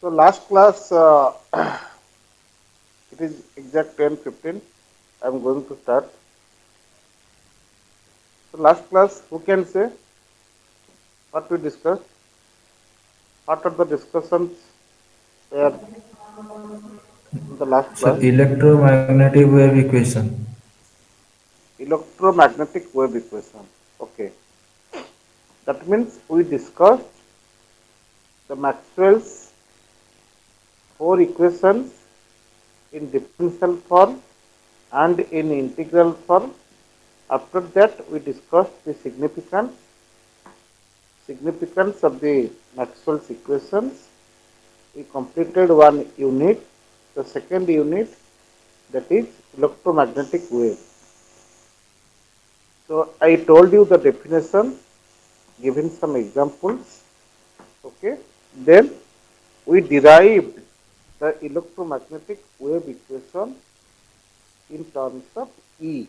So last class, it is exact 10:15. I am going to start. So last class, who can say what we discussed? What are the discussions there in the last So class? electromagnetic wave equation. Electromagnetic wave equation. Okay, that means we discussed the Maxwell's four equations in differential form and in integral form. After that, we discussed the significance of the Maxwell's equations. We completed one unit, the second unit, that is electromagnetic wave. So I told you the definition, given some examples. Okay. Then we derived the electromagnetic wave equation in terms of E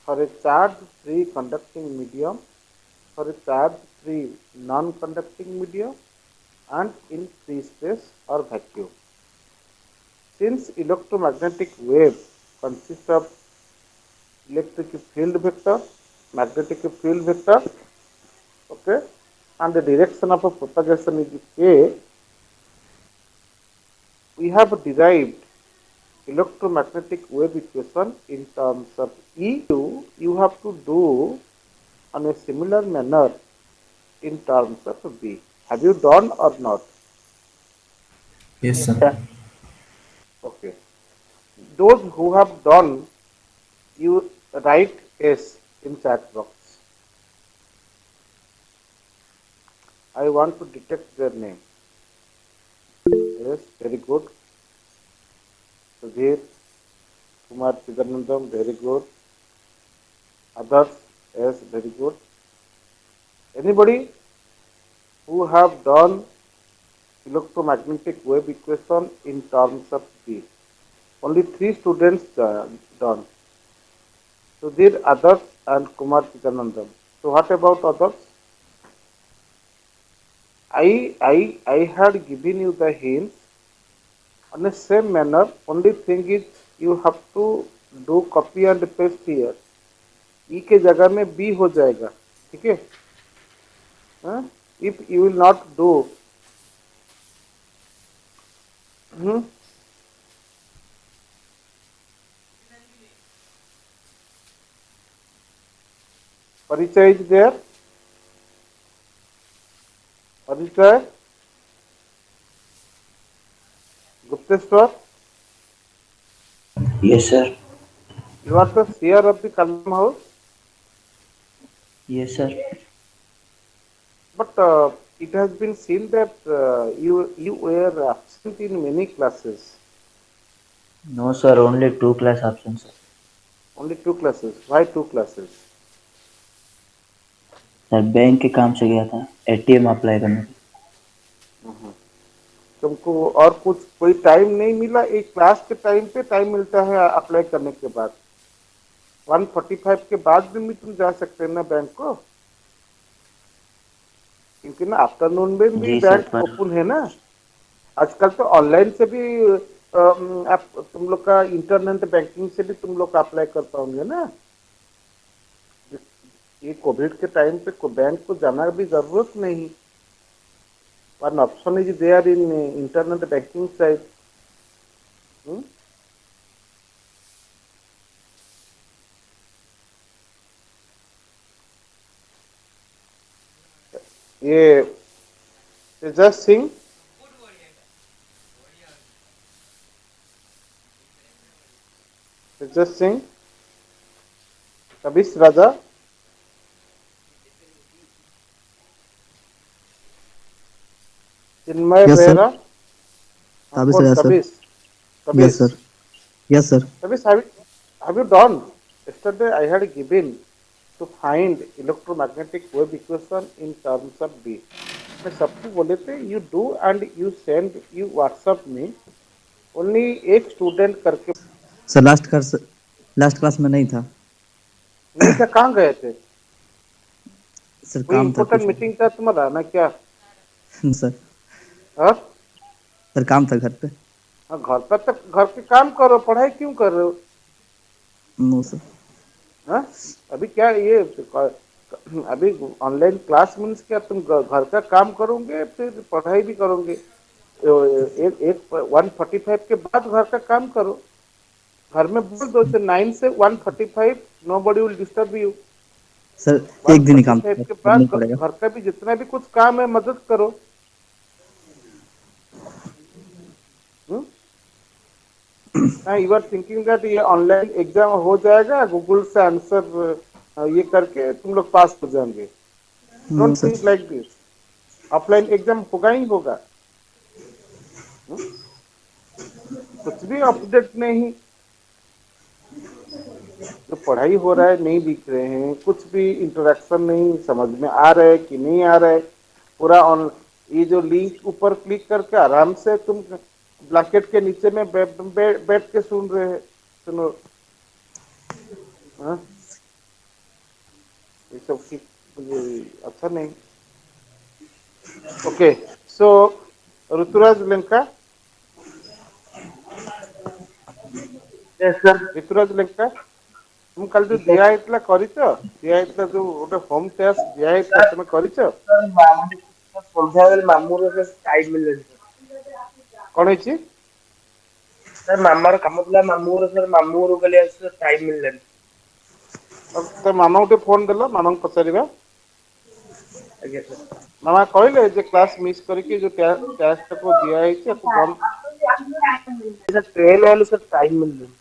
for a charge free conducting medium, for a charge free non conducting medium, and in free space or vacuum. Since electromagnetic wave consists of electric field vector, magnetic field vector, okay, and the direction of a propagation is k, we have derived electromagnetic wave equation in terms of E. You have to do on a similar manner in terms of B. Have you done or not? Yes, Yes, sir. sir. Okay. Those who have done, you write S in chat box. I want to detect their name. Yes, very good. Sudhir, Kumar Chidanandam, very good. Others, yes, very good. Anybody who have done electromagnetic wave equation in terms of B? Only three students done. Sudhir, others, and Kumar Chidanandam. So what about others? I had given you the hints on the same manner. Only thing is you have to do copy and paste here. E के जगह में B हो जाएगा, ठीक है? If you will not do, hmm, परिचय is there, परिचय, Gupteshwar, Yes, sir. you are the seer of the Kalam house, Yes, sir. but it has been seen that you were absent in many classes, No, sir. Only two class options, sir. only two classes. Why two classes? Sir bank के काम से गया था ATM apply करने के तुमको और कुछ कोई टाइम नहीं मिला? एक क्लास के टाइम पे टाइम मिलता है अप्लाई करने के बाद, 1:45 के बाद भी तुम जा सकते हैं ना बैंक को, क्योंकि ना आफ्टरनून में भी जी सर बैंक पर ओपन है ना। आजकल तो ऑनलाइन से भी आप तुम लोग का इंटरनेट बैंकिंग से भी तुम लोग अप्लाई कर पाओगे ना। ये कोविड के टाइम पे बैंक को जाना भी जरूरत नहीं, one option is there in internet banking site. ये तेजस सिंह, तेजस सिंह, कबिश राजा, चिन्मय Yes, sir. बेहरा, Tabis, कौन? yes, sir. कबिश, Yes, कबिश, sir. Yes, sir. कबिश, have you done? Yesterday I had given to find electromagnetic wave equation in terms of B. मैं सबको बोले थे you do and you send, you WhatsApp me, only एक student करके sir last class में नहीं था। नहीं था। कहाँ गए थे? सर कोई काम था इम्पोर्टेंट कुछ। मीटिंग था तुम्हारा ना क्या? सर हाँ, सर काम था घर पे। घर पर तक घर के काम करो, पढ़ाई क्यों कर रहे हो? No sir. हाँ? अभी क्या ये अभी ऑनलाइन क्लास मीन्स क्या, तुम घर का काम करोगे फिर पढ़ाई भी करोगे? एक एक 1:45 के बाद घर का काम करो। घर में बोल दो 9 से 1:45 nobody will disturb you. Sir one एक दिन ही फोर्टी काम फाइव था, के करना बाद ही पड़ेगा। घर का भी जितना भी कुछ काम है मदद करो। हम्म? ना यू आर थिंकिंग दैट ये ऑनलाइन एग्जाम हो जाएगा, गूगल से आंसर ये करके तुम लोग पास हो जाएंगे। No don't sir. Think like this. Offline exam होगा ही होगा। हम्म? कुछ भी अपडेट नहीं, जो पढ़ाई हो रहा है नहीं दिख रहे हैं, कुछ भी इंटरेक्शन नहीं, समझ में आ रहा है कि नहीं आ रहा है। पूरा ऑन ये जो लिंक ऊपर क्लिक करके आराम से तुम ब्लैकेट के नीचे में बैठ के सुन रहे हैं, सुनो। हाँ? ये सब ठीक मुझे अच्छा नहीं। ओके, सो ऋतुराज लंका, Yes, sir. ऋतुराज लंका, तुम कल जो दिया ହେଇଥିଲା କରିଛ? ଦିଆ ହେଇଥିଲା ଯୋଉ ଗୋଟେ ହୋମ ଟାସ୍କ ଦିଆ ହେଇଥିଲା, ତମେ କରିଛ? Sir, ସନ୍ଧ୍ୟାବେଳେ ମାମୁଁର ଟାଇମ୍ ମିଳିଲାନି କଣ ହେଇଛି? ସାର୍। ମାମାର କାମ ଥିଲା ମାମୁଁର, ସାର୍ ମାମୁଁ ଘରକୁ କାଲି ଆସିଲେ ଟାଇମ୍ ମିଳିଲାନି। ତ ମାମାଙ୍କୁ ଟିକେ ଫୋନ ଦେଲ, ମାମାଙ୍କୁ ପଚାରିବା। ଆଜ୍ଞା ସାର୍। ମାମା କହିଲେ ଯେ କ୍ଲାସ ମିସ୍ କରିକି ଯୋଉ ଟାସ୍କଟାକୁ ଦିଆ ହେଇଛି ଆକୁ ବନ୍ଦ। ସାର୍ ଟ୍ରେନ୍ ହେଲେ ସାର୍ ଟାଇମ୍ ମିଳିଲାନି।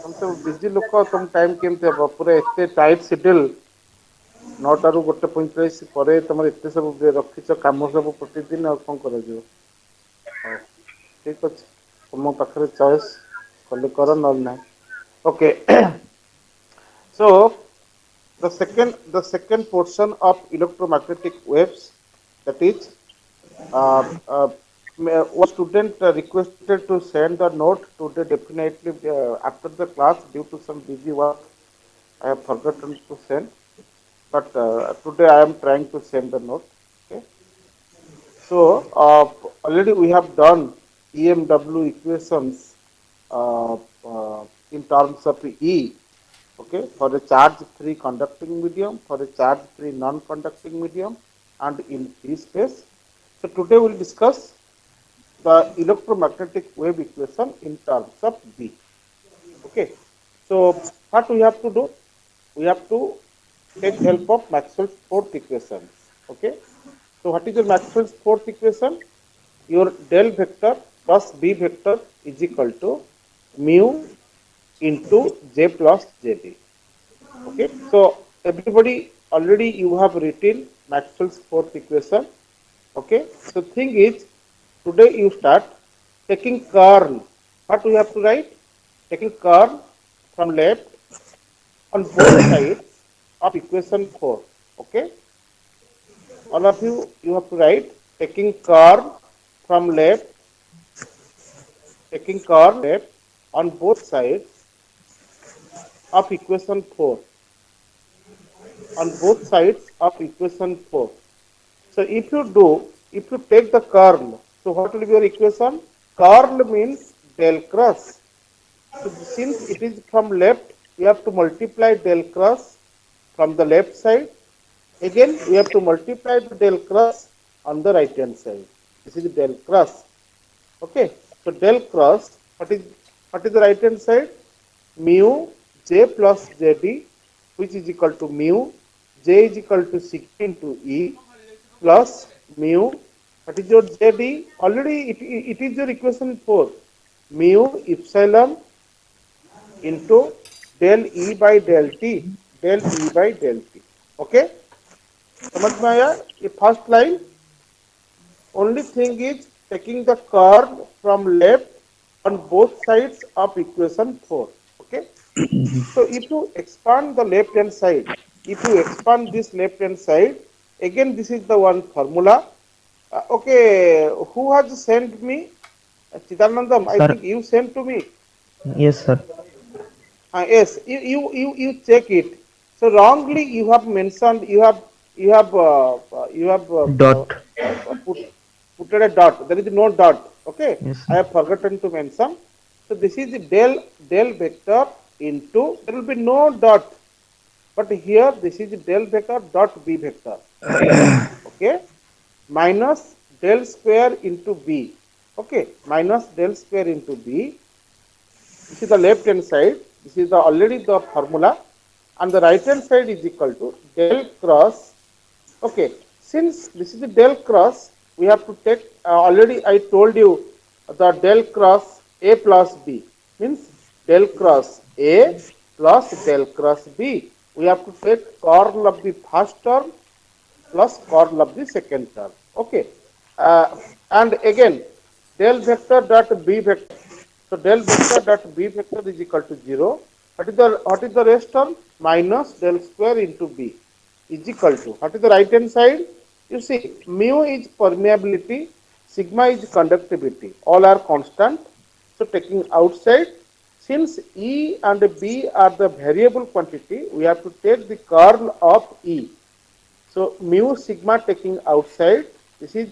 ତମେ ତ ବିଜି ଲୋକ, ତମ ଟାଇମ କେମିତି ହବ? ପୁରା ଏତେ ଟାଇଟ୍ ସିଡ୍ୟୁଲ, 9ଟାରୁ 1:45 ପରେ ତମର ଏତେ ସବୁ ରଖିଛ କାମ ସବୁ ପ୍ରତିଦିନ, ଆଉ କଣ କରାଯିବ? ହଉ ଠିକ ଅଛି, ତୁମ ପାଖରେ ଚଏସ୍ କଲେ କର, ନହେଲେ ନାହିଁ। Okay, so the second portion of electromagnetic waves, that is uh, uh, one student requested to send the note today. Definitely after the class, due to some busy work I have forgotten to send, but today I am trying to send the note. Okay, so already we have done EMW equations uh, in terms of E, okay, for a charge free conducting medium, for a charge free non conducting medium, and in free space. So today we will discuss the electromagnetic wave equation in terms of B. Okay, so what we have to do? We have to take help of Maxwell's fourth equation. Okay, so what is your Maxwell's fourth equation? Your del vector plus B vector is equal to mu into J plus JD. Okay, so everybody already you have written Maxwell's fourth equation. Okay, so thing is today you start taking curl. What we have to write? Taking curl from left on both sides of equation 4. Okay, all of you have to write taking curl from left, taking curl left on both sides of equation 4, on both sides of equation 4. So if you take the curl, so what will be your equation? Curl means del cross. So since it is from left, we have to multiply del cross from the left side. Again, we have to multiply the del cross on the right hand side. This is del cross. Okay. So del cross, what is the right hand side? Mu J plus JD, which is equal to mu J is equal to 6 into E plus mu. What is your JD? Already it is your equation 4. Mu epsilon into del E by del T, del E by del T. Okay? समझ में आया? ये first line. Only thing is taking the curl from left on both sides of equation 4. Okay? So if you expand the left hand side, if you expand this left hand side, again this is the one formula. Okay, who has sent me? Chidanandam, I Sir. think you sent to me. Yes, sir. Yes, you check it. So wrongly you have mentioned, you have Dot. put put a dot. There is no dot. Okay. Yes, I sir. have forgotten to mention. So this is the del vector into, there will be no dot, but here this is del vector dot b vector. Okay. Minus del square into b. Okay. Minus del square into b. This is the left hand side. This is the already the formula. And the right hand side is equal to del cross. Okay. Since this is the del cross, we have to take, already I told you the del cross a plus b. Means del cross a plus del cross b. We have to take curl of the first term plus curl of the second term. Okay. And again, del vector dot b vector. So del vector dot b vector is equal to 0. What is the rest term? Minus del square into b is equal to, what is the right hand side? You see, mu is permeability, sigma is conductivity. All are constant. So taking outside, since E and B are the variable quantity, we have to take the curl of E. So mu sigma taking outside, this is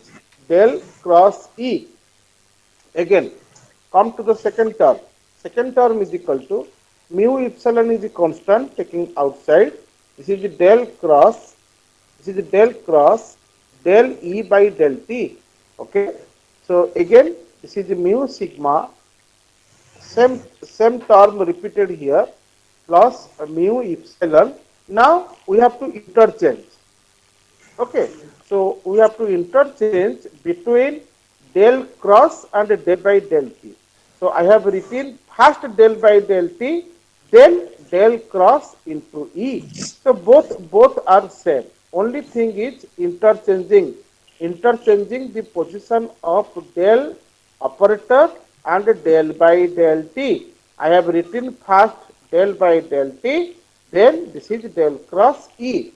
del cross E. Again, come to the second term. Second term is equal to mu epsilon is a constant taking outside. This is the del cross. This is the del cross del E by del T. Okay. So again, this is the mu sigma. Same term repeated here plus mu epsilon. Now we have to interchange. Okay, so we have to interchange between del cross and del by del t. So I have written first del by del t, then del cross into E. So both are same. Only thing is interchanging the position of del operator and del by del t. I have written first del by del t, then this is del cross E.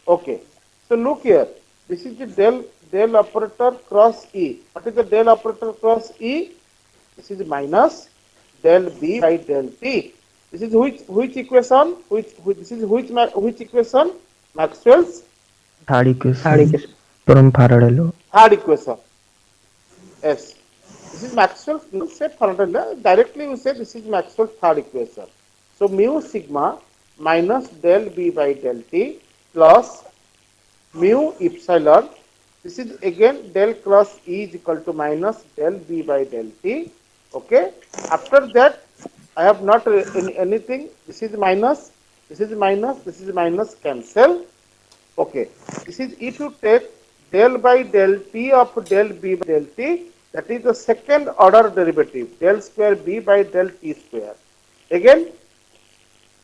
Okay. So look here, this is the del operator cross E. What is the del operator cross E? This is minus del B by del T. This is which equation? This is which equation? Maxwell's Third equation from Faraday law. third equation. Yes. This is Maxwell's, not say Faraday law. Directly we say this is Maxwell's third equation. So mu sigma minus del B by del T plus mu epsilon. This is again del cross E is equal to minus del B by del T. Okay. After that, I have not anything. This is minus. This is minus. This is minus. Cancel. Okay. This is if you take del by del T of del B by del T. That is the second order derivative. Del square B by del T square. Again,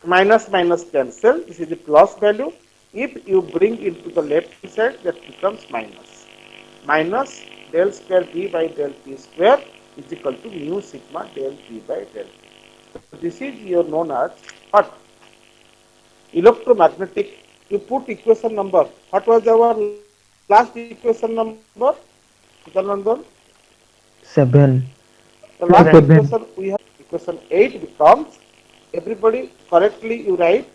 minus minus cancel. This is the plus value. If you bring into the left side, that becomes minus. Minus del square B by del T square is equal to mu sigma del B by del T. So this is your known as what? Electromagnetic. You put equation number. What was our last equation number? Chidanandan? 7. The last Seven. equation we have equation 8 becomes, everybody correctly you write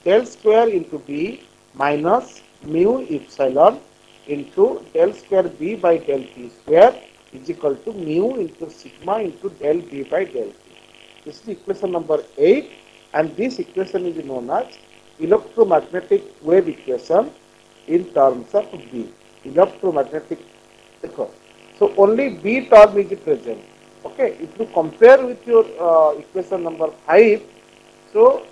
del square into B minus mu epsilon into del square B by del T square is equal to mu into sigma into del B by del T. This is equation number 8, and this equation is known as electromagnetic wave equation in terms of B. Electromagnetic. So only B term is present. Okay, if you compare with your equation number 5, so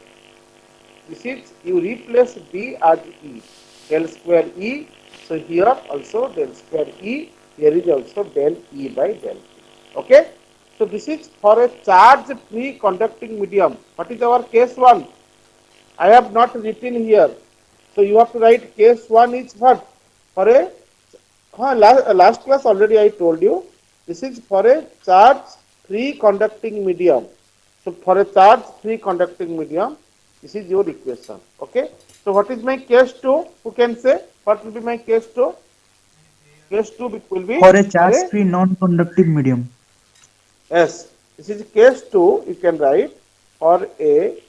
this is, you replace B as E, del square E. So here also del square E, here is also del E by del T. Okay, so this is for a charge free conducting medium. What is our case 1? I have not written here. So you have to write case 1 is what? For a last class already I told you, this is for a charge free conducting medium. So for a charge free conducting medium, this is your equation. Okay. So what is my case 2? Who can say what will be my case 2? Case 2 will be For a charge-free non-conductive medium. Yes. This is case 2. You can write for a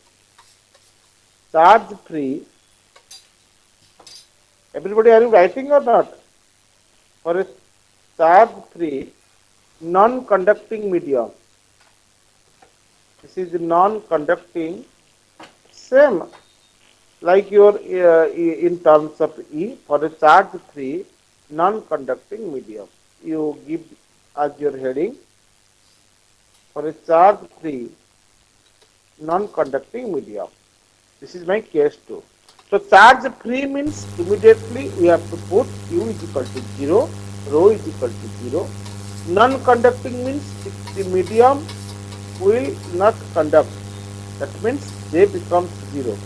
charge free. Everybody, are you writing or not? For a charge free non-conducting medium. This is non-conducting, same like your in terms of E for a charge free non-conducting medium. You give as your heading for a charge free non-conducting medium. This is my case 2. So charge free means immediately we have to put U is equal to 0, rho is equal to 0. Non-conducting means the medium will not conduct. That means J becomes 0.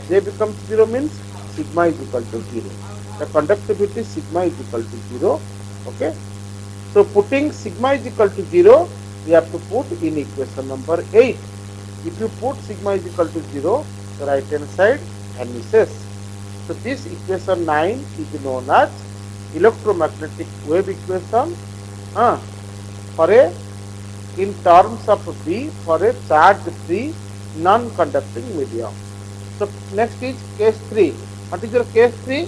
J becomes 0 means sigma is equal to 0. The conductivity sigma is equal to 0. Okay. So putting sigma is equal to 0, we have to put in equation number 8. If you put sigma is equal to 0, the right hand side vanishes. So this equation 9 is known as electromagnetic wave equation for a in terms of B for a charge free non-conducting medium. So next is case 3. What is your case 3?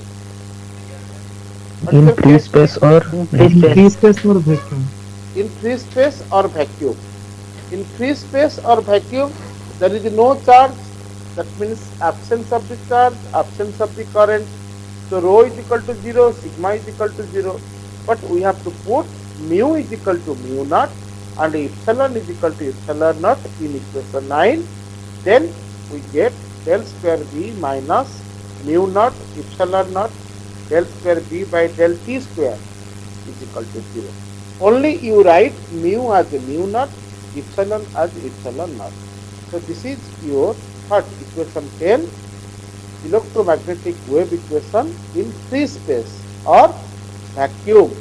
In free space or Free space or vacuum. In free space or vacuum. In free space or vacuum, there is no charge. That means absence of the charge, absence of the current. So rho is equal to 0, sigma is equal to 0. But we have to put mu is equal to mu naught and epsilon is equal to epsilon naught in equation 9. Then we get del square B minus mu naught epsilon naught del square B by del T square is equal to 0. Only you write mu as mu naught, epsilon as epsilon naught. So this is your third equation 10, electromagnetic wave equation in free space or vacuum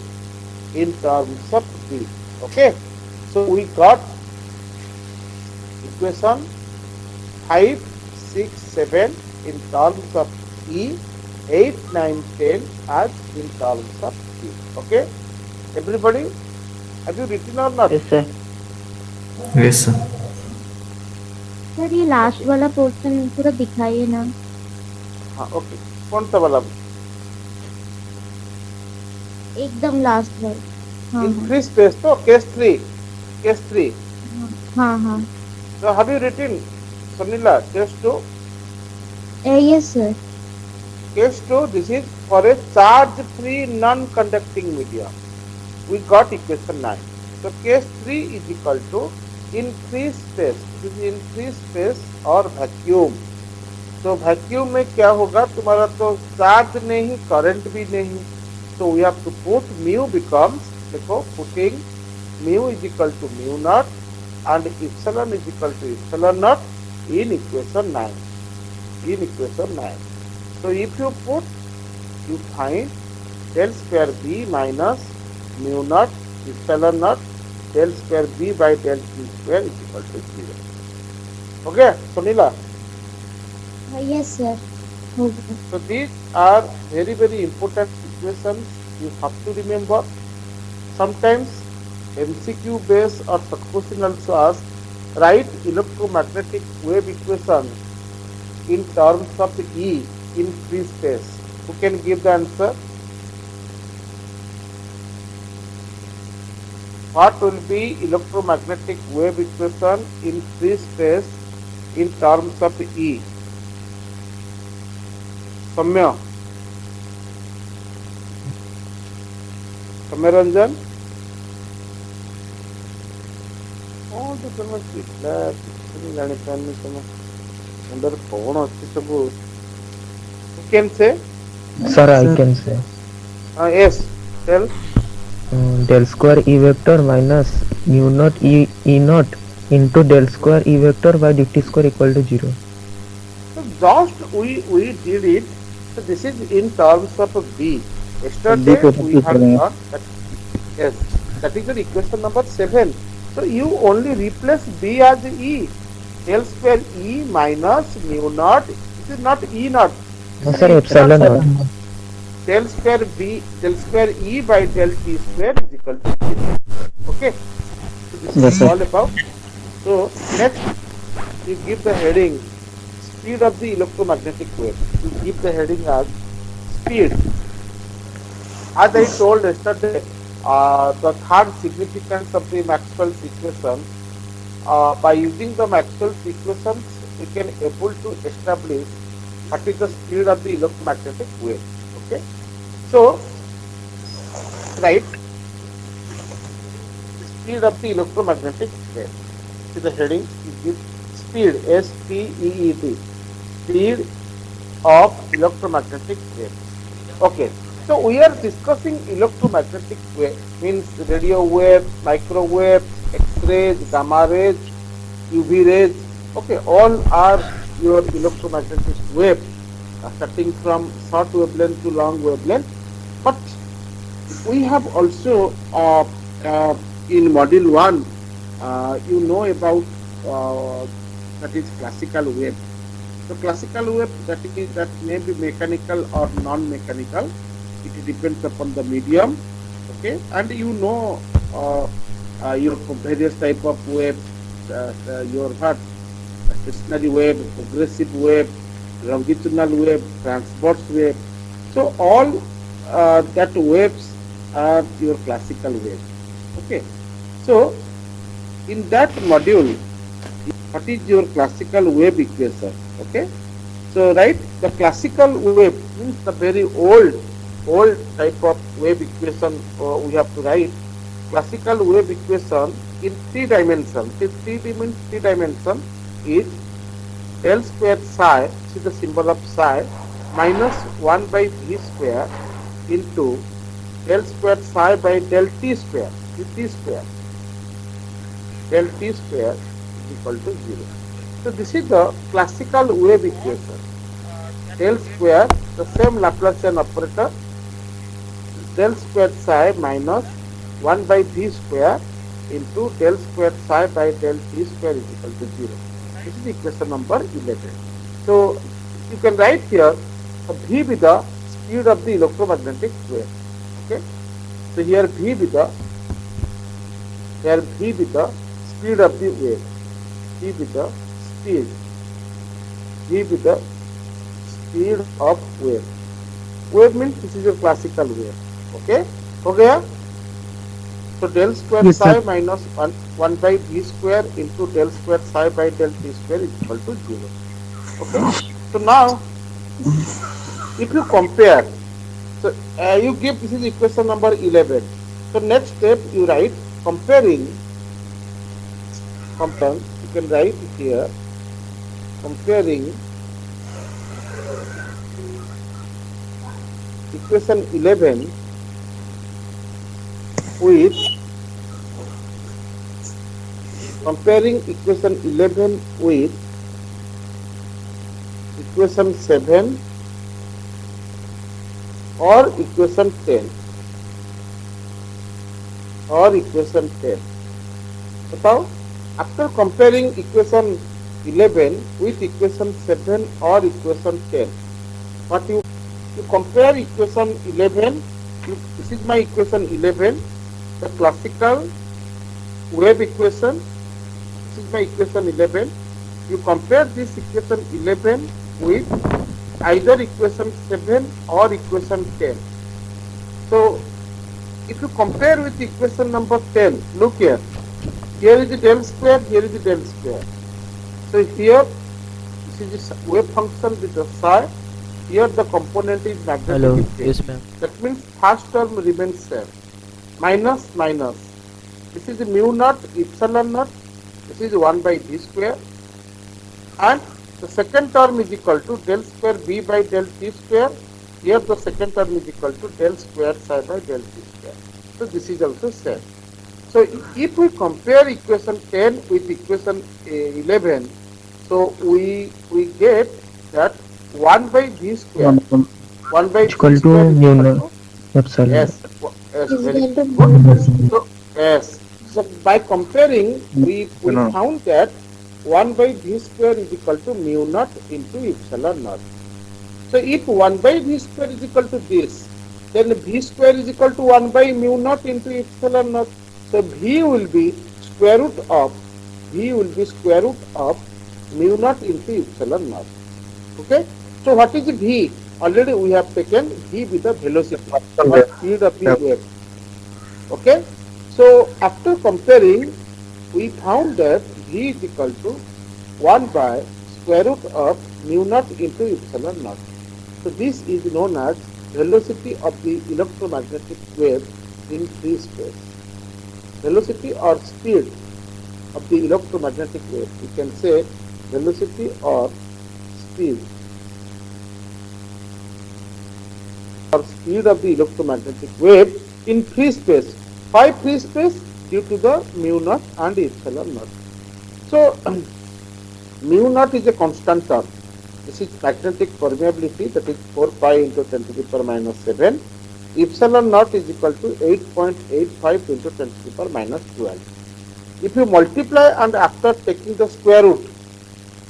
in terms of B. Okay. So we got equation 5, 6, 7 in terms of E, 8, 9, 10 as in terms of B. Okay. Everybody, have you written or not? Yes, sir. Yes, sir. Sir ये last वाला portion पूरा दिखाइए ना. हाँ, okay. कौन सा वाला? एकदम लास्ट वाला. हाँ In free space, तो case 3. Case 3. हाँ हाँ. So have you written, Sunila, case 2? Yes sir. Case 2, this is for a charge-free non-conducting medium. We got equation 9. So case 3 is equal to in free space. This is in free space or vacuum. तो vacuum में क्या होगा, तुम्हारा तो charge नहीं, current भी नहीं. So we have to put mu becomes, देखो, putting mu is equal to mu naught and epsilon is equal to epsilon naught in equation 9. In equation 9. So if you put, you find del square B minus mu naught epsilon naught del square B by del T square is equal to 0. Okay, Sunila. Yes sir. Okay. So these are very, very important equations you have to remember. Sometimes MCQ based or such question also ask, write electromagnetic wave equation in terms of E in free space. Who can give the answer? What will be electromagnetic wave equation in free space in terms of E? Samya. Samya Ranjan. Oh, the summer is black. Under phone, who can say? sir, I can say Yes, tell. del square E vector minus mu naught E naught into del square E vector by dt square equal to 0. So just we did it. So this is in terms of B. Yesterday we have done that. Yes, that is the equation number 7. So you only replace B as E. Del square E minus mu naught. This is not E naught. No, sir, epsilon naught. Del square B, del square E by del T square is equal to 0. Okay. So this is all about. So next you give the heading speed of the electromagnetic wave. You give the heading as speed. As I told yesterday, the third significance of the Maxwell's equation. By using the Maxwell's equations, we can able to establish what is the speed of the electromagnetic wave. Okay, so right, speed of the electromagnetic wave. See the heading is speed, S-P-E-E-D, speed of electromagnetic wave. Okay, so we are discussing electromagnetic wave, means radio wave, microwave, X-rays, gamma rays, UV rays. Okay, all are your electromagnetic wave, starting from short wavelength to long wavelength. But we have also in module 1, you know about that is classical wave. So classical wave, that may be mechanical or non-mechanical. It depends upon the medium. Okay, and you know your various type of waves, your what, stationary wave, progressive wave, longitudinal wave, transverse wave. So all that waves are your classical waves. Okay, so in that module, what is your classical wave equation? Okay, so right, the classical wave means the very old type of wave equation we have to write. Classical wave equation in 3 dimensions. The 3 dimension is del square psi, which is the symbol of psi, minus 1 by v square into del square psi by del t square, del t square is equal to 0. So this is the classical wave equation. Del square, the same Laplacian operator, del square psi minus 1 by v square into del square psi by del t square is equal to 0. This is equation number 11. So you can write here v with the speed of the electromagnetic wave. Okay. So here v with the speed of the wave. V with the speed of wave. Wave means this is your classical wave. Okay, हो गया? So del square Yes, psi sir. minus 1 by v square into del square psi by del t square is equal to 0. Okay, so now if you compare, so you give, this is equation number 11. So next step you write comparing, you can write here comparing equation 11 with equation 7 or equation 10 बताओ, after comparing equation 11 with equation 7 or equation 10, what you compare equation 11, this is my equation 11, the classical wave equation, this is my equation 11, you compare this equation 11 with either equation 7 or equation 10. So if you compare with equation number 10, look here is the del square, here is the del square. So here this is the wave function with the psi, here the component is magnetic Hello. Yes, Yes, ma'am. That means first term remains same. Minus. This is mu naught epsilon naught. This is 1 by v square. And the second term is equal to del square b by del t square. Here the second term is equal to del square psi by del t square. So this is also same. So if we compare equation 10 with equation 11, so we get that 1 by v square, 1 by Equal v to square is mu equal naught. to, Epsilon. yes, Is very equal to good. So, yes, so by comparing, we found that 1 by v square is equal to mu naught into epsilon naught. So if 1 by v square is equal to this, then v square is equal to 1 by mu naught into epsilon naught. So v will be square root of mu naught into epsilon naught. Okay. So what is v? Already we have taken v with the velocity, or speed of the wave. Okay. So after comparing, we found that V is equal to 1 by square root of mu naught into epsilon naught. So this is known as velocity of the electromagnetic wave in free space. Velocity or speed of the electromagnetic wave. We can say velocity or speed of the electromagnetic wave in free space. Why free space? Due to the mu naught and epsilon naught. So mu naught is a constant term. This is magnetic permeability, that is 4 pi into 10 to the power minus 7. Epsilon naught is equal to 8.85 into 10 to the power minus 12. If you multiply and after taking the square root,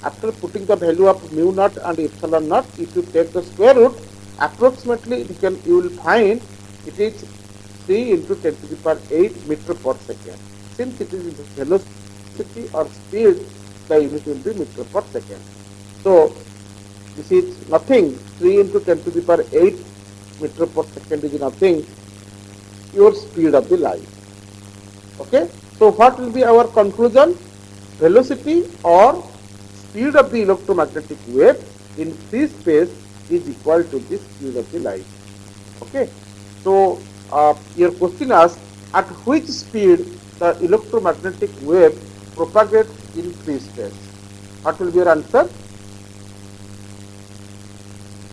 after putting the value of mu naught and epsilon naught, if you take the square root, approximately you will find it is 3 into 10 to the power 8 meter per second. Since it is velocity or speed, the unit will be meter per second. So this is nothing. 3 into 10 to the power 8 meter per second is nothing. Your speed of the light. Okay. So what will be our conclusion? Velocity or speed of the electromagnetic wave in free space is equal to the speed of the light. Okay. So your question asks, at which speed the electromagnetic wave propagates in free space? What will be your answer?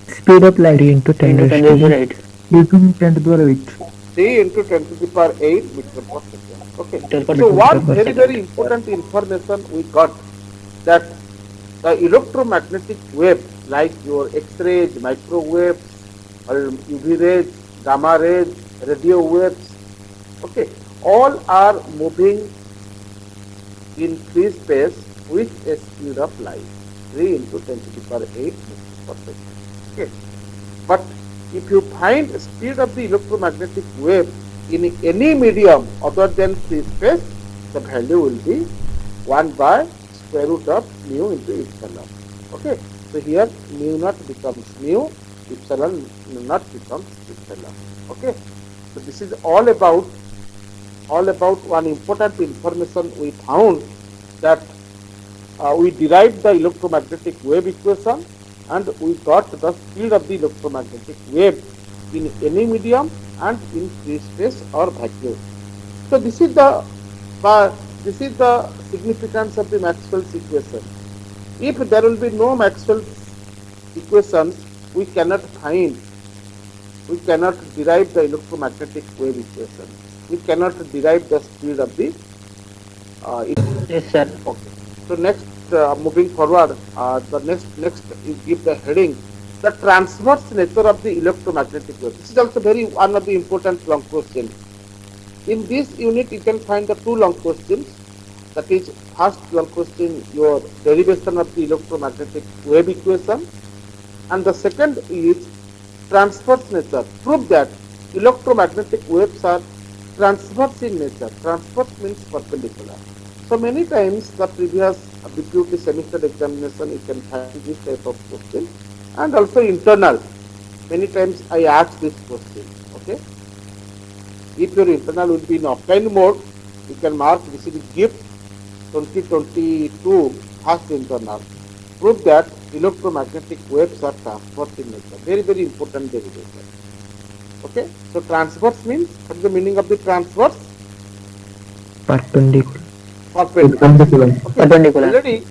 Speed of light into 10 raised to 8. 10 to the power 8. 3 into 10 to the power 8 meter per second. Okay. Meter per So one second. very important information we got, that the electromagnetic wave like your X-rays, microwave, or UV rays, gamma rays, radio waves, okay, all are moving in free space with a speed of light, 3 into 10 to the power 8 meters per second. Okay. But if you find speed of the electromagnetic wave in any medium other than free space, the value will be 1 by square root of mu into epsilon. Okay. So here mu naught becomes mu, epsilon naught becomes epsilon. Okay. So this is all about one important information we found, that we derived the electromagnetic wave equation and we got the speed of the electromagnetic wave in any medium and in free space or vacuum. So this is the significance of the Maxwell's equation. If there will be no Maxwell's equations, we cannot derive the electromagnetic wave equation. We cannot derive the speed of the Yes, sir. okay. So next, moving forward, the next you give the heading, the transverse nature of the electromagnetic wave. This is also one of the important long questions. In this unit, you can find the two long questions. That is, first long question, your derivation of the electromagnetic wave equation, and the second is transverse nature. Prove that electromagnetic waves are transverse in nature. Transverse means perpendicular. So many times the previous deputy semester examination you can find this type of question, and also internal. Many times I ask this question. Okay. If your internal will be in offline mode, you can mark this is gift 2022 first internal. Prove that electromagnetic waves are transverse in nature. Very important derivation. Okay. So transverse means, what is the meaning of the transverse? Perpendicular. Perpendicular. Perpendicular.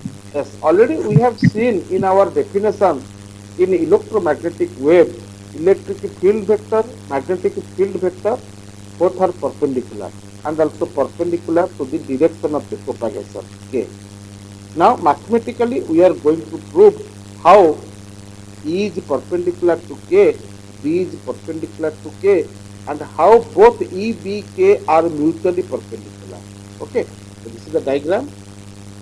Already we have seen in our definition, in electromagnetic wave, electric field vector, magnetic field vector, both are perpendicular and also perpendicular to the direction of the propagation. Okay. Now mathematically we are going to prove how E is perpendicular to K, B is perpendicular to K, and how both E, B, K are mutually perpendicular. Okay. So this is the diagram.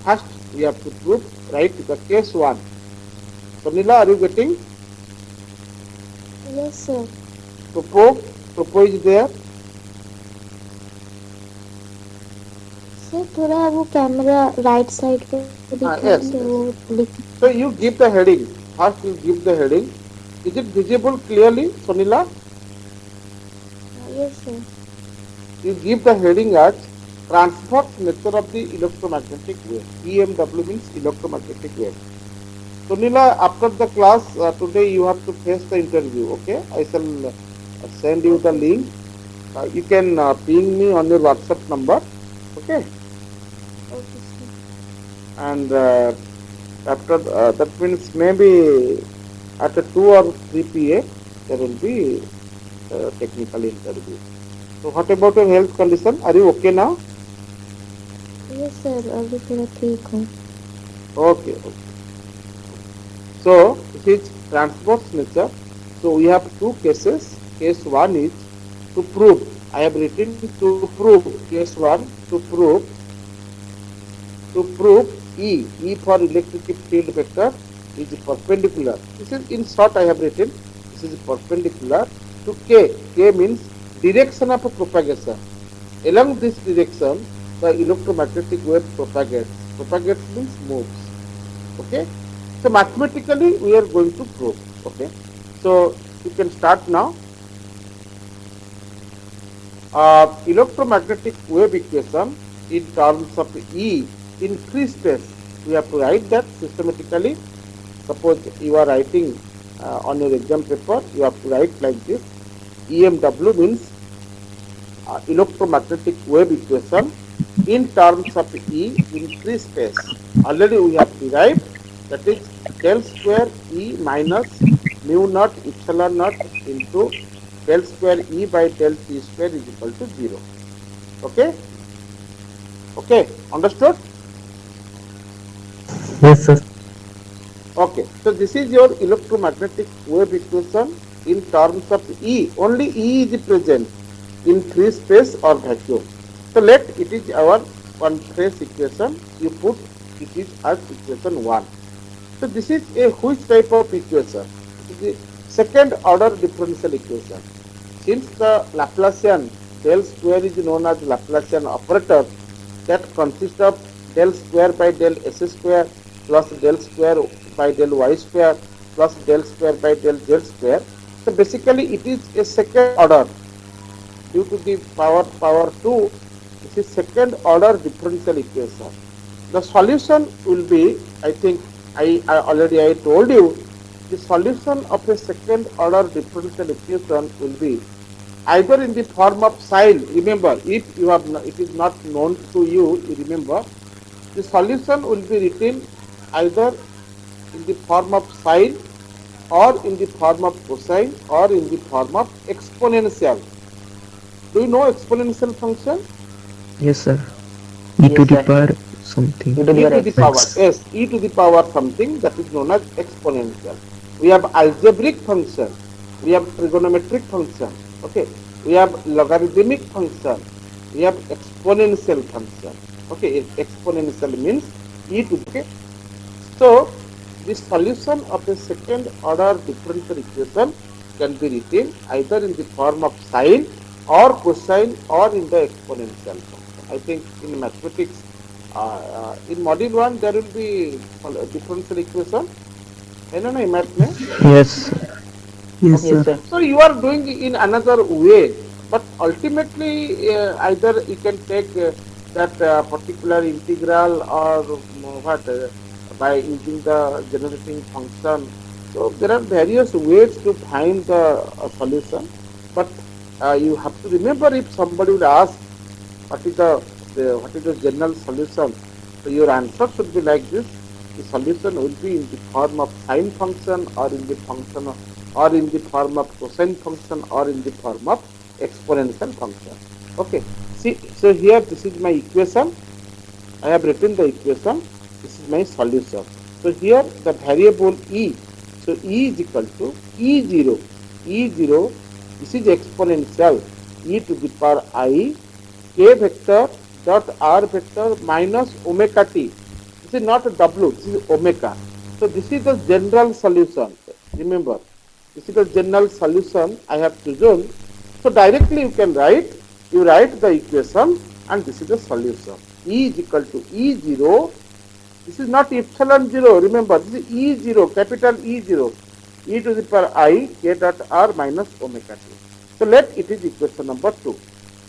First we have to prove, right, the case 1. So Nila, are you getting? Yes, sir. Propose is there. Sir थोड़ा वो camera right side पे yes, दिखाएंगे वो लिख So you give the heading. First you give the heading. Is it visible clearly, Sonila? Yes sir you give the heading as transverse nature of the electromagnetic wave. EMW means electromagnetic wave. So Nila, after the class today you have to face the interview. Okay, I shall send you the link. You can ping me on your WhatsApp number. Okay, Okay, sir. and after that means maybe at 2 or 3 p.m. there will be technical interview. So what about your health condition? Are you okay now? Yes, sir. अभी थोड़ा ठीक हूँ. Okay, okay. So it is transverse nature. So we have two cases. Case one is to prove. I have written to prove. Case one to prove E. E for electric field vector is perpendicular. This is in short I have written. This is perpendicular to K. K means direction of propagation. Along this direction, the electromagnetic wave propagates. Propagates means moves. Okay. So mathematically we are going to prove. Okay. So you can start now. Electromagnetic wave equation in terms of E in free space. We have to write that systematically. Suppose you are writing on your exam paper, you have to write like this. EMW means electromagnetic wave equation in terms of E in free space. Already we have derived, that is del square E minus mu naught epsilon naught into del square E by del T square is equal to 0. Okay? Okay, understood? Yes, sir. Okay, so this is your electromagnetic wave equation in terms of E. Only E is present in free space or vacuum. So let it is our one phase equation. You put it is as equation 1. So this is a which type of equation? It is the second order differential equation. Since the Laplacian del square is known as Laplacian operator that consists of del square by del s square plus del square by del y square plus del square by del z square. So basically it is a second order due to the power 2. This is second order differential equation. The solution will be, I think I already told you, the solution of a second order differential equation will be either in the form of sine. Remember, if you have it is not known to you, you remember the solution will be written either in the form of sine or in the form of cosine or in the form of exponential. Do you know exponential function? Yes, sir. E to Yes, the sir. power something. E to the E power to the x. power, yes, e to the power something that is known as exponential. We have algebraic function, we have trigonometric function, okay, we have logarithmic function, we have exponential function, okay. Exponential means e to the, okay. So the solution of a second order differential equation can be written either in the form of sine or cosine or in the exponential function. I think in mathematics, in module 1 there will be differential equation. I don't know, math mein. Yes. Yes, Yes, sir. sir. So you are doing in another way, but ultimately either you can take that particular integral or what by using the generating function. So there are various ways to find the solution, but you have to remember, if somebody will ask what is the general solution, so your answer should be like this. The solution will be in the form of sine function or in the function of, or in the form of cosine function or in the form of exponential function. Okay. See, so here this is my equation. I have written the equation. This is my solution. So here the variable E. So E is equal to E0. E0, this is exponential e to the power I k vector dot r vector minus omega t. This is not w, this is omega. So this is the general solution. Remember, this is the general solution I have chosen. So directly you can write, you write the equation and this is the solution. E is equal to E0. This is not epsilon 0. Remember, this is E0, capital E0. E to the power I k dot r minus omega t. So let it is equation number 2.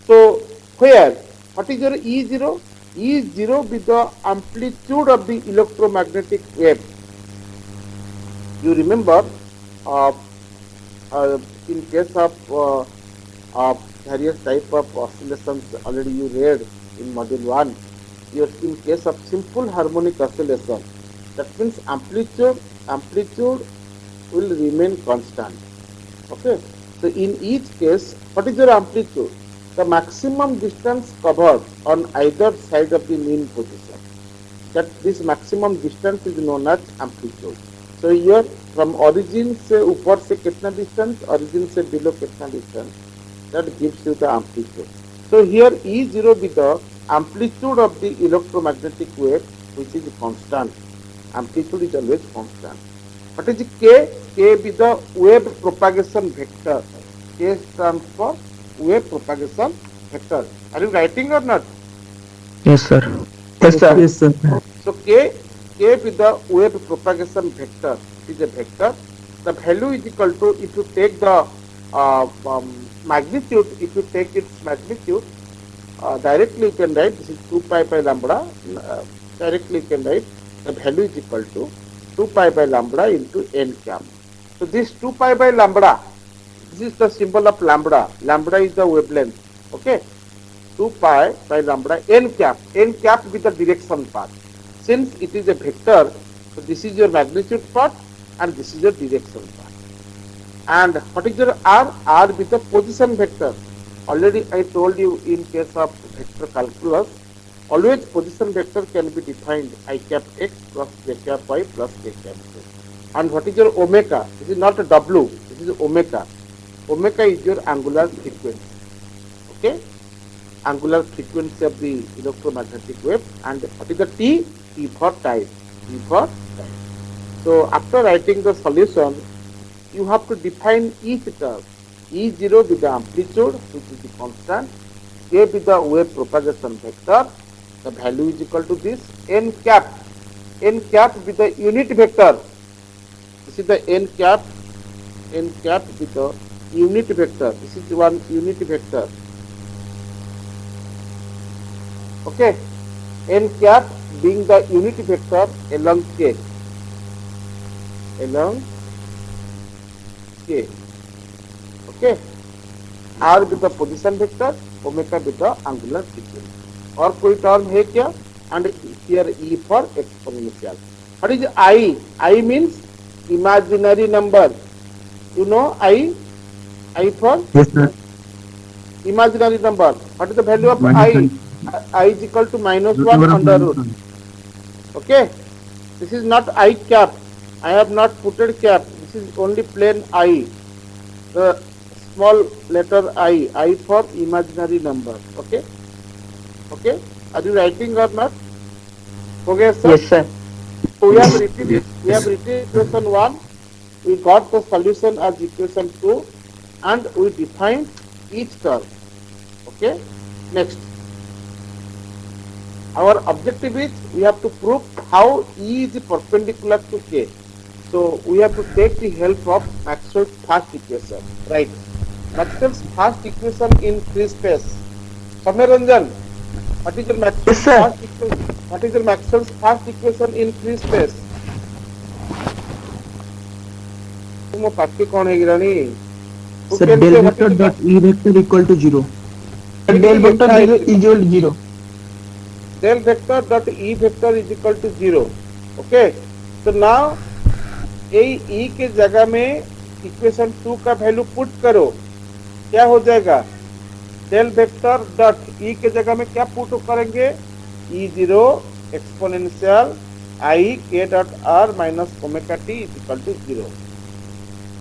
So Where? What is your E0? E0 with the amplitude of the electromagnetic wave. You remember uh, in case of various type of oscillations already you read in module 1. In case of simple harmonic oscillation, that means amplitude will remain constant. Okay. So in each case, what is your amplitude? The maximum distance covered on either side of the mean position. That this maximum distance is known as amplitude. So here from origin से ऊपर से कितना distance, origin से below कितना distance, that gives you the amplitude. So here E0 with the amplitude of the electromagnetic wave, which is constant. Amplitude is always constant. What is K? K with the wave propagation vector. K stands for wave propagation vector. Are you writing or not? Yes, sir. Yes, sir. Yes, sir. So K with the wave propagation vector, it is a vector. The value is equal to, if you take the magnitude, if you take its magnitude, directly you can write, this is 2 pi by lambda, directly you can write the value is equal to 2 pi by lambda into n cap. So this 2 pi by lambda, this is the symbol of lambda. Lambda is the wavelength. Okay. 2 pi by lambda n cap with the direction part. Since it is a vector, so this is your magnitude part and this is your direction part. And what is your R? R with the position vector. Already I told you in case of vector calculus, always position vector can be defined I cap x plus j cap y plus k cap z. And what is your omega? This is not a W, this is omega. Omega is your angular frequency. Okay? Angular frequency of the electromagnetic wave. And what is the T? T for time. T for time. So after writing the solution, you have to define each term. E0 with the amplitude, which is the constant, K with the wave propagation vector, the value is equal to this, n cap with the unit vector. This is the n cap with the unit vector. This is one unit vector. Okay, n cap being the unit vector along K. Okay, R with the position vector, omega with the angular frequency. और कोई term है क्या? And here E for exponential. What is I? I means imaginary number. You know I? I for Yes, sir. imaginary number. What is the value of Minus I? I is equal to minus 1 under root. Okay. This is not I cap. I have not putted cap. This is only plain I. The small letter I for imaginary number. Okay. Okay. Are you writing or not? Okay, sir. Yes, sir. So we have written equation 1. We got the solution as equation 2 and we defined each term. Okay. Next. Our objective is we have to prove how E is perpendicular to K. So we have to take the help of Maxwell's first equation. Right. Maxwell's first equation in free space. Samyaranjan, what is your Maxwell's first equation? What is your Maxwell's first equation in free space? तुम party कौन है गिरानी? Sir, del vector dot E vector equal to 0. Del vector is equal to 0. Del vector dot E vector is equal to 0. Okay. So now E के जगह में equation 2 का value put करो, क्या हो जाएगा? डेल वेक्टर डॉट ई के जगह में क्या पुट करेंगे? E0 exponential I k dot r minus omega t is equal to 0.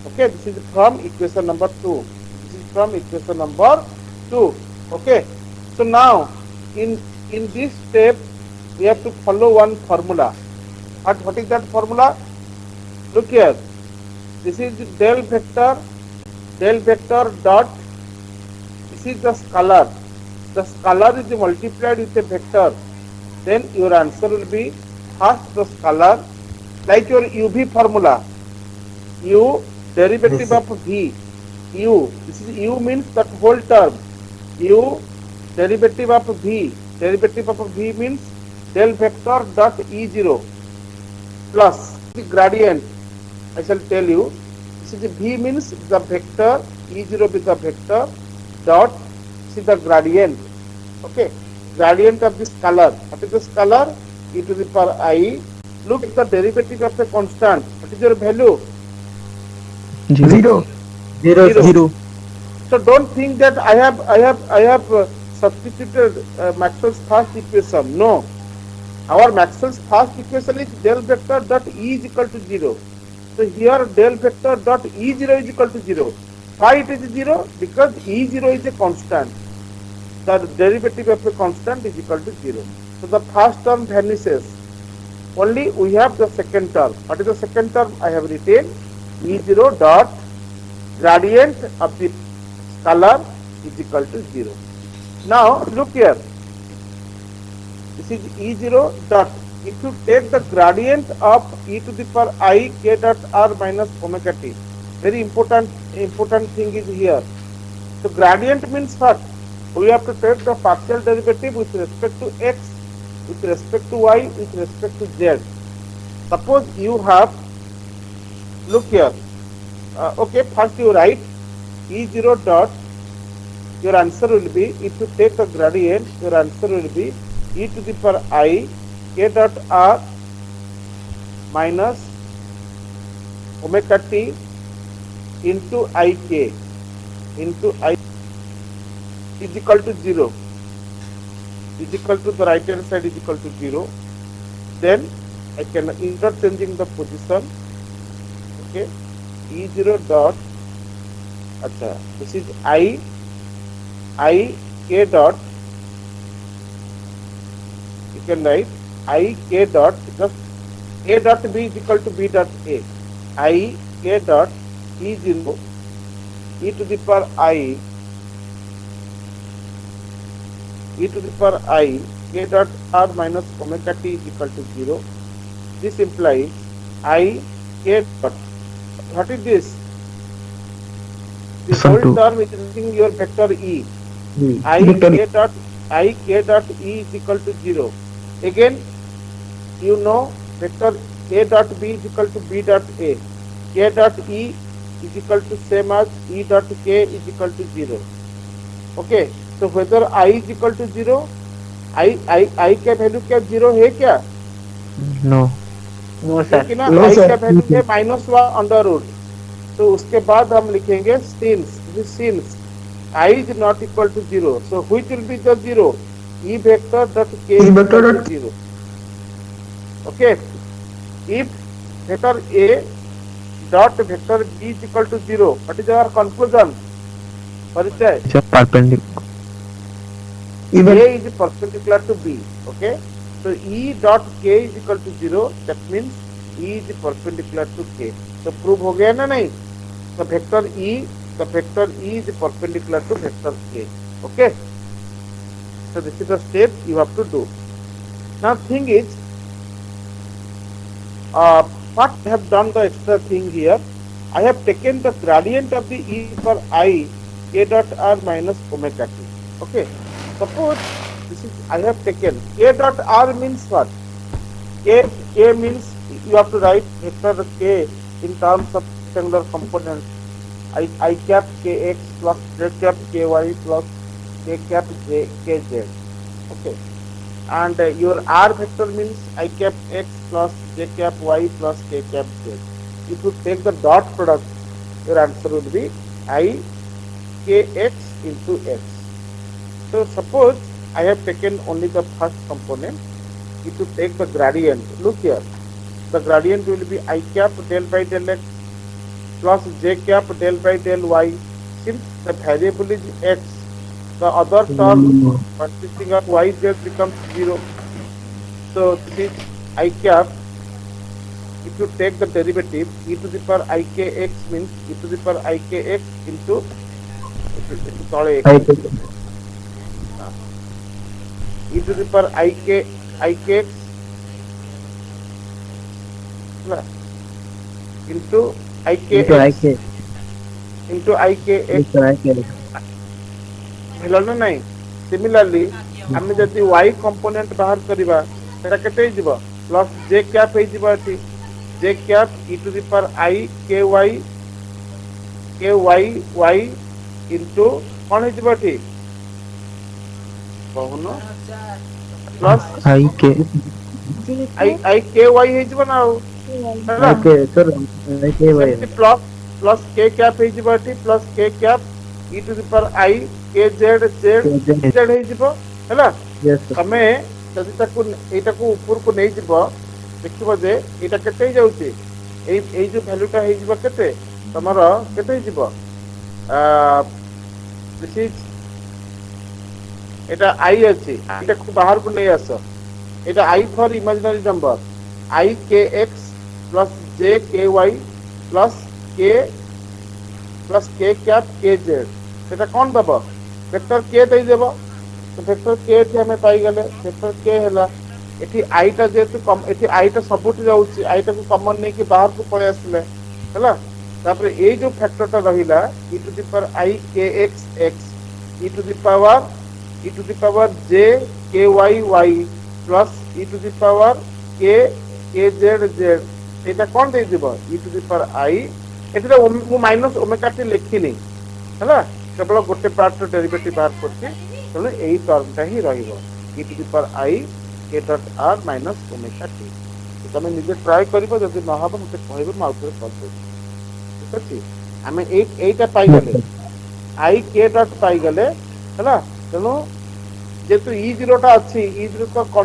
Okay, this is from equation number 2. This is from equation number 2. Okay. So now in this step we have to follow one formula. What is that formula? Look here. This is the del vector dot, this is the scalar. The scalar is multiplied with a vector. Then your answer will be first the scalar, like your UV formula. U derivative of V. U. This is U means that whole term. U derivative of v. Derivative of v means del vector dot e0 plus the gradient. I shall tell you. This is v means the vector, e0 with the vector dot, see the gradient. Okay, gradient of this scalar. What is the scalar? E to the power I. Look at the derivative of the constant. What is your value? Zero. Zero. So don't think that I have substituted Maxwell's first equation. No, our Maxwell's first equation is del vector dot E is equal to 0. So here del vector dot E0 is equal to 0. Why it is 0? Because E0 is a constant. The derivative of a constant is equal to 0. So the first term vanishes. Only we have the second term. What is the second term? I have written E0 dot gradient of the scalar is equal to 0. Now look here. This is E0 dot. If you take the gradient of e to the power I k dot r minus omega t, very important thing is here. So gradient means what? We have to take the partial derivative with respect to x, with respect to y, with respect to z. Suppose you have, look here. Okay, first you write E0 dot. Your answer will be, if you take the gradient, your answer will be e to the power I k dot r minus omega t into ik into I is equal to 0, is equal to the right hand side is equal to 0. Then I can interchanging the position. Okay, E0 dot, acha, this is I k dot, you can write I k dot, just a dot b is equal to b dot a. I k dot E0 e to the power I k dot r minus omega t is equal to 0. This implies I k dot. What is this? The whole term is using your vector E. I k dot E is equal to 0. Again, you know vector a dot b is equal to b dot a. K dot E is equal to same as E dot k is equal to 0. Okay, so whether I is equal to 0, I का value क्या 0 है क्या? No. No sir. लेकिन ना No, I sir. का value है -1 under root. तो उसके बाद हम लिखेंगे since I is not equal to 0, so which will be the 0? E vector dot k E is vector equal dot- to 0. Okay, if vector A dot vector B is equal to 0, what is our conclusion? परिचय. It's a perpendicular. Even A is perpendicular to B. Okay, so E dot K is equal to 0. That means E is perpendicular to K. So prove हो गया ना नहीं? The vector E is perpendicular to vector K. Okay. So this is the step you have to do. Now thing is, what I have done the extra thing here, I have taken the gradient of the E for I k dot r minus omega t. Okay. Suppose this is I have taken k dot r means what? K means you have to write vector k in terms of rectangular components. I cap kx plus j cap ky plus k cap kz. Okay. And your r vector means I cap x plus j cap y plus k cap z. If you take the dot product, your answer would be I kx into x. So suppose I have taken only the first component. If you take the gradient, look here, the gradient will be I cap del by del x plus j cap del by del y. Since the variable is x, the other term consisting of y z becomes 0. So this is I cap. If you take the derivative, e to the power ikx means e to the power ikx into e to the power ikx into ikx into ikx. Hello ना नहीं, similarly आम जदि y component बाहर करबा सेटा केते हिजबो plus j cap हिजबो एठी j cap e to the power I k y into कोन हिजबो एठी कहूनो प्लस आई के I k y हिजबो ना हैला ओके सर आई के भाई सेमती प्लस प्लस k कैप हिजबो एठी plus k cap e to the power I k z z हिजबो हैला यस सर तमे जदि ताकू एटा को ऊपर को नहीं जीव देखिबो जे एटा केते जाउची ए जो वैल्यूटा हे जीव केते तमर केते जीव दिस इज एटा I अछि एटा को बाहर को नहीं आसो एटा I for imaginary number I k x plus j k y plus k cap k z सेटा कोन दबो वेक्टर k दे देबो तो वेक्टर k एठी हमें पाई गले वेक्टर k हैला एठी i टा जेतु कम एठी i टा सबुट जाउची i टा को कॉमन नहीं कि बाहर को पळे आसले हैला तापर ए जो फैक्टर टा रहिला e to the power I k x x e to the power j k y plus e to the power k z z एटा कोन दे दिबो e to the power I एठी मु माइनस ओमेगा टी लिखिली हैला केवल गोटे part derivative बाहर करछि तो यही टर्मटा ही रहिबो e to the power I k dot r minus omega t तो तमे निजे ट्राई करबो जदि न हबो मते कहबो म आउट कर दे ठीक अछि हमें एटा पाई गले I k डॉट पाई गले हैला तनो जेतु e0 टा अछि e0 को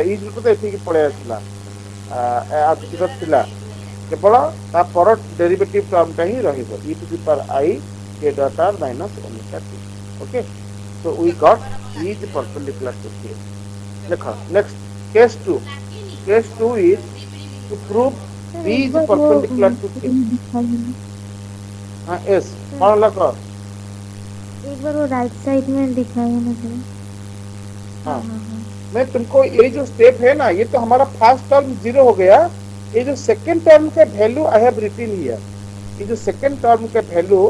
e0 तो एथि के पळे आसला आ थिला केवल ता पर डेरिवेटिव टर्मटा ही रहिबो e to the power I k dot r minus omega t. Okay, so we got E is perpendicular to K. Next, case 2. Case 2 is to prove B is perpendicular to K. Yes, कौन लगा? एक बार वो right side में दिखाइए मुझे। हाँ, मैं तुमको ये जो स्टेप है ना, ये तो हमारा फर्स्ट टर्म 0 हो गया। ये जो सेकेंड टर्म का value I have written here. ये जो सेकेंड टर्म का वैल्यू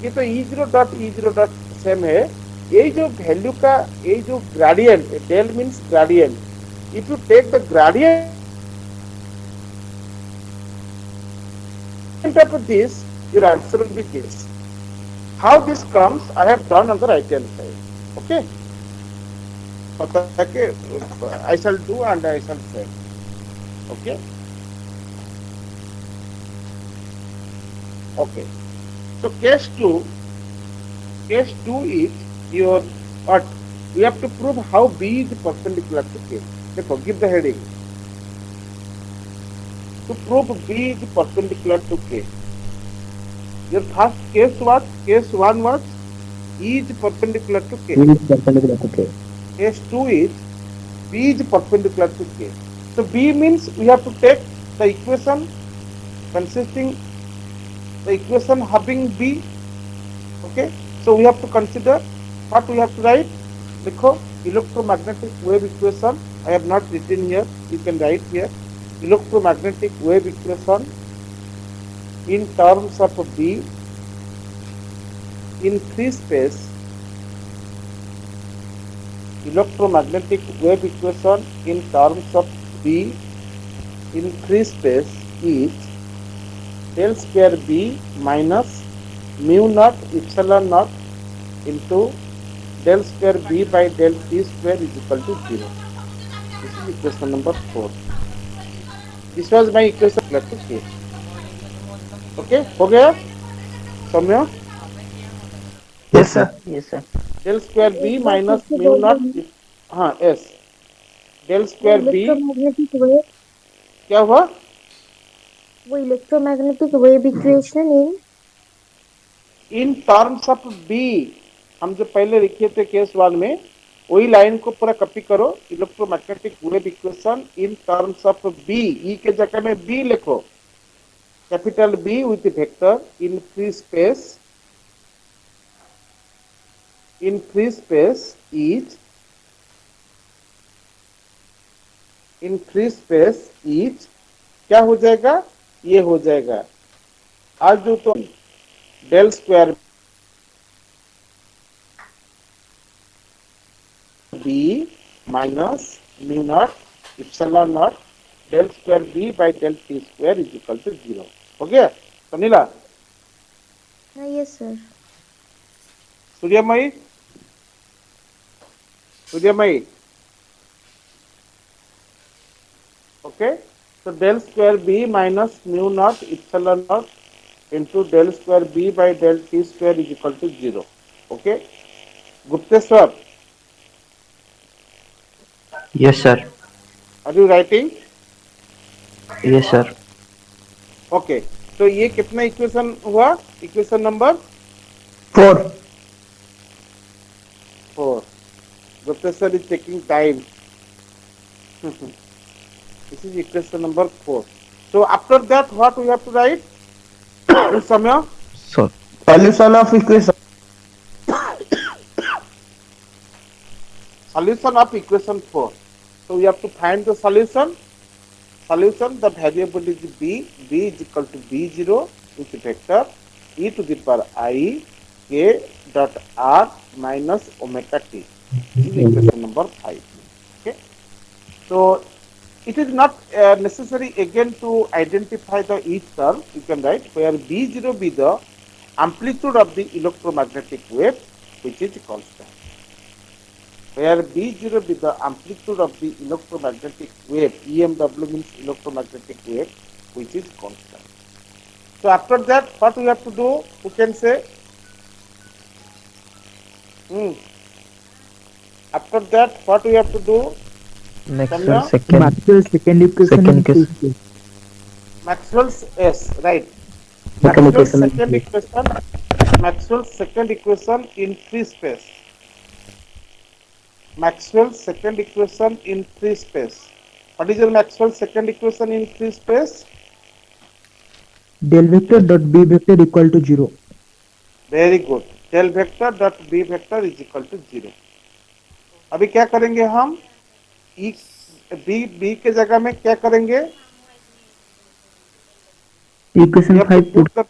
ये तो e0 डॉट सेम है। ये जो वैल्यू का ये जो gradient del means gradient if you take the gradient of this your answer will be this. How this comes I have done on the right hand side. Okay, okay, I shall do and I shall say. Okay, okay. So case 2 is your what we have to prove how B is perpendicular to K. Therefore, give the heading. To prove B is perpendicular to K. Your first case was case 1 was E is perpendicular to K. perpendicular to K. Case 2 is B is perpendicular to K. So B means we have to take the equation consisting the equation having B. Okay, so we have to consider what we have to write. Dekho, electromagnetic wave equation I have not written here, you can write here. Electromagnetic wave equation in terms of B in free space. Electromagnetic wave equation in terms of B in free space is del square B minus mu naught epsilon naught into del square B by del T square is equal to 0. This is equation number 4. This was my equation equal to K. Okay, हो गया समझो? Yes, sir. Yes, sir. Del square B minus mu naught हाँ yes del square B electromagnetic wave क्या हुआ? वो electromagnetic wave equation in terms of B हम जो पहले लिखे थे केस 1 में वही लाइन को पूरा कॉपी करो electromagnetic wave equation in terms of B E के जगह में बी लिखो capital B with vector in free space is क्या हो जाएगा ये हो जाएगा आज जो तो del square b minus mu naught epsilon naught del square b by del t square is equal to 0. हो गया Sunila? Yes sir. Suryamayi Suryamayi okay, so del square b minus mu naught epsilon naught into del square b by del t square is equal to 0. Okay, Gupteswar, Yes, sir. are you writing? Yes, sir. Okay, तो ये कितना equation हुआ? Equation number 4. 4. Gupteswar is taking time. This is equation number 4. So after that, what we have to write? Samya? So Solution of equation. Solution of equation 4. So we have to find the solution. Solution, the variable is b. B is equal to b0 with vector e to the power I k dot r minus omega t. This is equation number 5. Okay. So it is not necessary again to identify the each term. You can write where b0 be the amplitude of the electromagnetic wave, which is constant. Where b0 be the amplitude of the electromagnetic wave, EMW means electromagnetic wave, which is constant. So after that, what we have to do? Who can say? After that, what we have to do? Maxwell Samya? second Maxwell's second equation. Second in equation. free space. Maxwell's S, right? Second Maxwell's equation. second equation. Maxwell's second equation in free space. Maxwell's second equation in free space. What is your Maxwell's second equation in free space? Del vector dot b vector equal to 0. Very good. Del vector dot b vector is equal to 0. अभी क्या करेंगे हम? E b के जगह में क्या करेंगे? Equation You have to 5 put. put the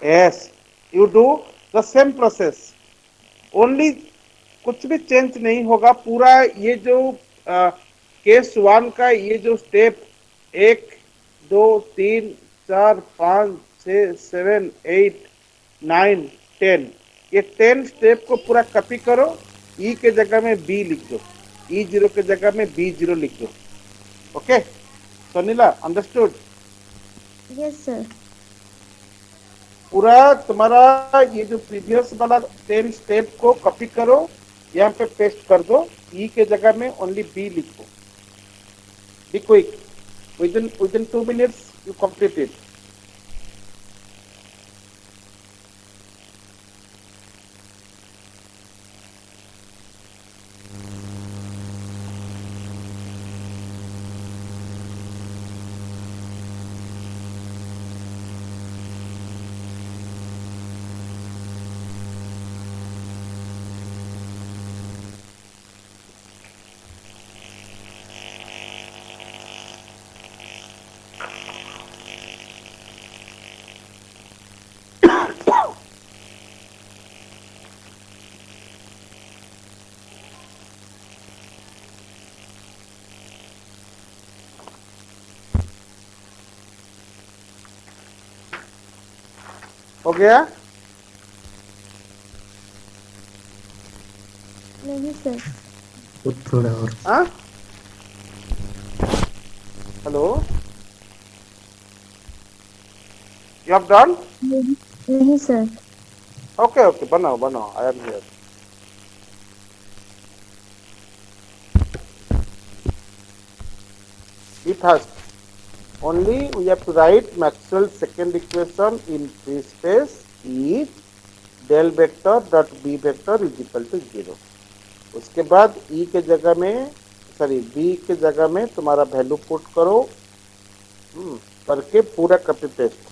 yes. You do the same process. Only कुछ भी चेंज नहीं होगा. पूरा ये जो केस 1 का ये जो स्टेप 1 2 3 4 5 6 7 8 9 10 ये 10 स्टेप को पूरा कॉपी करो. ई के जगह में बी लिख दो. E0 के जगह में B0 लिख दो. Okay Sunila, understood? Yes sir. पूरा तुम्हारा ये जो प्रीवियस वाला 10 स्टेप को कॉपी करो, यहाँ पे पेस्ट कर दो. ई के जगह में ओनली बी लिखो. Be quick, within 2 minutes you complete it. हो गया? नहीं सर. थोड़ा और हाँ? Hello, you have done? नहीं सर. Okay, okay, बनाओ बनाओ. I am here. Be fast. Only we have to write Maxwell's second equation in free space is del vector dot b vector is equal to 0. उसके बाद e के जगह में b के जगह में तुम्हारा वैल्यू पुट करो. करके पूरा copy paste.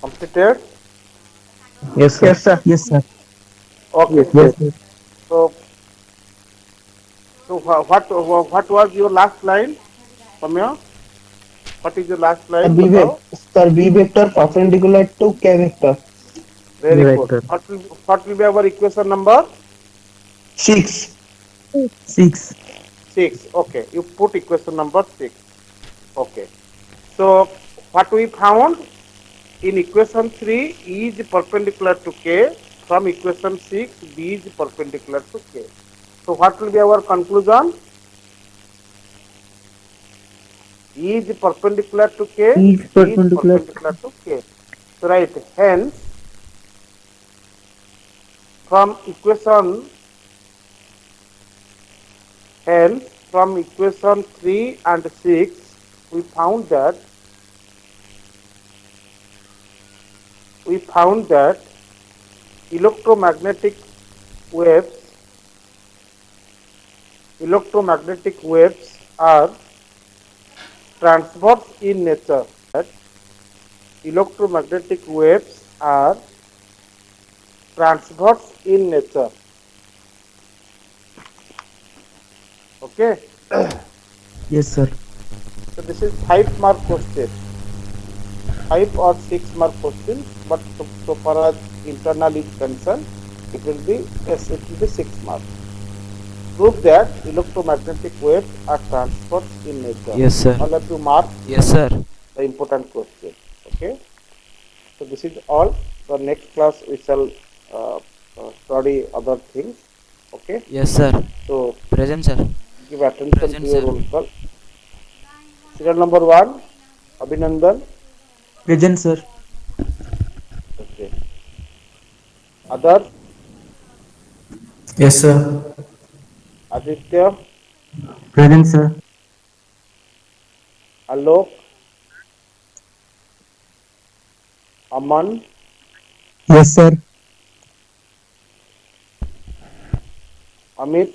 Completed? Yes, sir. Yes, sir. Yes, sir. Okay. Yes, sir. So, what was your last line, Samya? What is your last line? Batao. V vector perpendicular to K vector. Very good. Vector. What will be our equation number? 6. 6. 6. Okay. You put equation number 6. Okay. So, what we found in equation 3 is perpendicular to K. From equation 6, B is perpendicular to K. So, what will be our conclusion? E is perpendicular to K. E is B is perpendicular. perpendicular to K. So, right. Hence, from equation from equation 3 and 6, we found that electromagnetic waves are transverse in nature. Electromagnetic waves are transverse in nature. Okay. Yes, sir. So this is 5-mark question. 5 or 6 mark question, but so far as internal is concerned, it will be 6 marks. Prove that electromagnetic waves are transverse in nature. Yes, sir. All of you mark Yes, sir. the important question. Okay. So this is all. For next class we shall study other things. Okay. Yes, sir. So Present, sir. give attention Present, to your sir. roll call. Serial number 1, Abhinandan. Present, sir. Okay. Others, Yes, sir. Aditya, Present, sir. Alok, Aman, Yes, sir. Amit,